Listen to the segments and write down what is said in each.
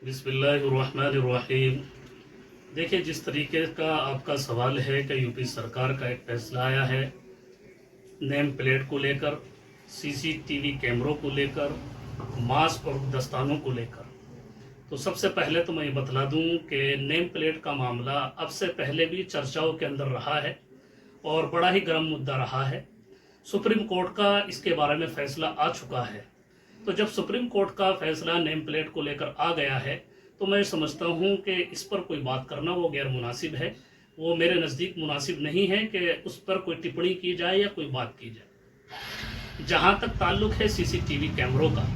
बिस्मिल्लाहिर्रहमानिर्रहीम। देखिए, जिस तरीके का आपका सवाल है कि यूपी सरकार का एक फैसला आया है नेम प्लेट को लेकर, सीसीटीवी कैमरों को लेकर, मास्क और दस्तानों को लेकर, तो सबसे पहले तो मैं ये बतला दूं कि नेम प्लेट का मामला अब से पहले भी चर्चाओं के अंदर रहा है और बड़ा ही गर्म मुद्दा रहा है। सुप्रीम कोर्ट का इसके बारे में फैसला आ चुका है। तो जब सुप्रीम कोर्ट का फैसला नेम प्लेट को लेकर आ गया है तो मैं समझता हूं कि इस पर कोई बात करना वो गैर मुनासिब है। वो मेरे नज़दीक मुनासिब नहीं है कि उस पर कोई टिप्पणी की जाए या कोई बात की जाए। जहां तक ताल्लुक है सीसीटीवी कैमरों का,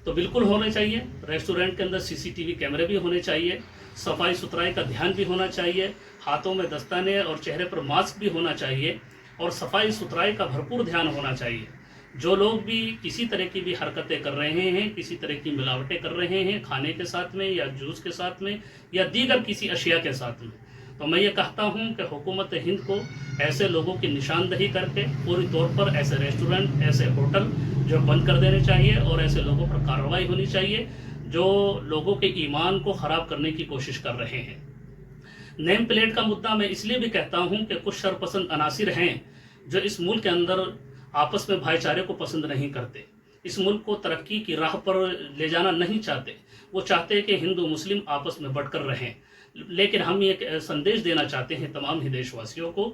तो बिल्कुल होने चाहिए। रेस्टोरेंट के अंदर सीसीटीवी कैमरे भी होने चाहिए, सफाई सुथराई का ध्यान भी होना चाहिए, हाथों में दस्ताने और चेहरे पर मास्क भी होना चाहिए और सफाई सुथराई का भरपूर ध्यान होना चाहिए। जो लोग भी किसी तरह की भी हरकतें कर रहे हैं, किसी तरह की मिलावटें कर रहे हैं खाने के साथ में या जूस के साथ में या दीगर किसी अशिया के साथ में, तो मैं ये कहता हूं कि हुकूमत हिंद को ऐसे लोगों की निशानदही करके पूरी तौर पर ऐसे रेस्टोरेंट, ऐसे होटल जो बंद कर देने चाहिए और ऐसे लोगों पर कार्रवाई होनी चाहिए जो लोगों के ईमान को ख़राब करने की कोशिश कर रहे हैं। नेम प्लेट का मुद्दा मैं इसलिए भी कहता हूं कि कुछ शरपसंद अनासिर हैं जो इस मुल्क के अंदर आपस में भाईचारे को पसंद नहीं करते, इस मुल्क को तरक्की की राह पर ले जाना नहीं चाहते। वो चाहते हैं कि हिंदू मुस्लिम आपस में बढ़कर रहें। लेकिन हम ये संदेश देना चाहते हैं तमाम ही देशवासियों को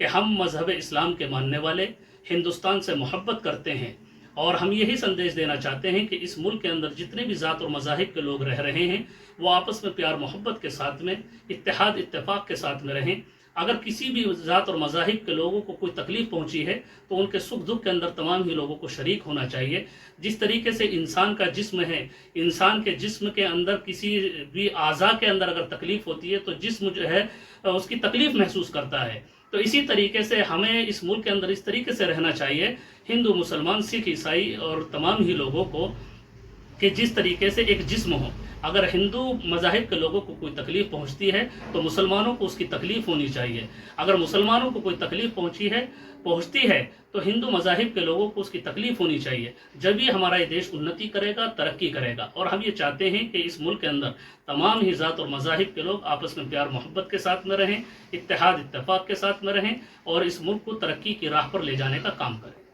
कि हम मजहब इस्लाम के मानने वाले, हिंदुस्तान से मोहब्बत करते हैं और हम यही संदेश देना चाहते हैं कि इस मुल्क के अंदर जितने भी ज़ात और मज़ाहिब के लोग रह रहे हैं वो आपस में प्यार मोहब्बत के साथ में, इत्तेहाद इत्तेफाक के साथ में रहें। अगर किसी भी ज़ात और मज़ाहिब के लोगों को कोई तकलीफ़ पहुंची है तो उनके सुख दुख के अंदर तमाम ही लोगों को शरीक होना चाहिए। जिस तरीके से इंसान का जिस्म है, इंसान के जिस्म के अंदर किसी भी आज़ा के अंदर अगर तकलीफ़ होती है तो जिस्म जो है उसकी तकलीफ़ महसूस करता है। तो इसी तरीके से हमें इस मुल्क के अंदर इस तरीके से रहना चाहिए, हिंदू मुसलमान सिख ईसाई और तमाम ही लोगों को, कि जिस तरीके से एक जिस्म हो। अगर हिंदू मज़ाहिब के लोगों को कोई तकलीफ़ पहुंचती है तो मुसलमानों को उसकी तकलीफ़ होनी चाहिए। अगर मुसलमानों को कोई तकलीफ़ पहुंचती है तो हिंदू मज़ाहिब के लोगों को उसकी तकलीफ़ होनी चाहिए। जब ही हमारा ये देश उन्नति करेगा, तरक्की करेगा। और हम ये चाहते हैं कि इस मुल्क के अंदर तमाम ही ज़ात और मज़ाहिब के लोग आपस में प्यार मोहब्बत के साथ में रहें, इत्तेहाद इत्तेफाक के साथ में रहें और इस मुल्क को तरक्की की राह पर ले जाने का काम करें।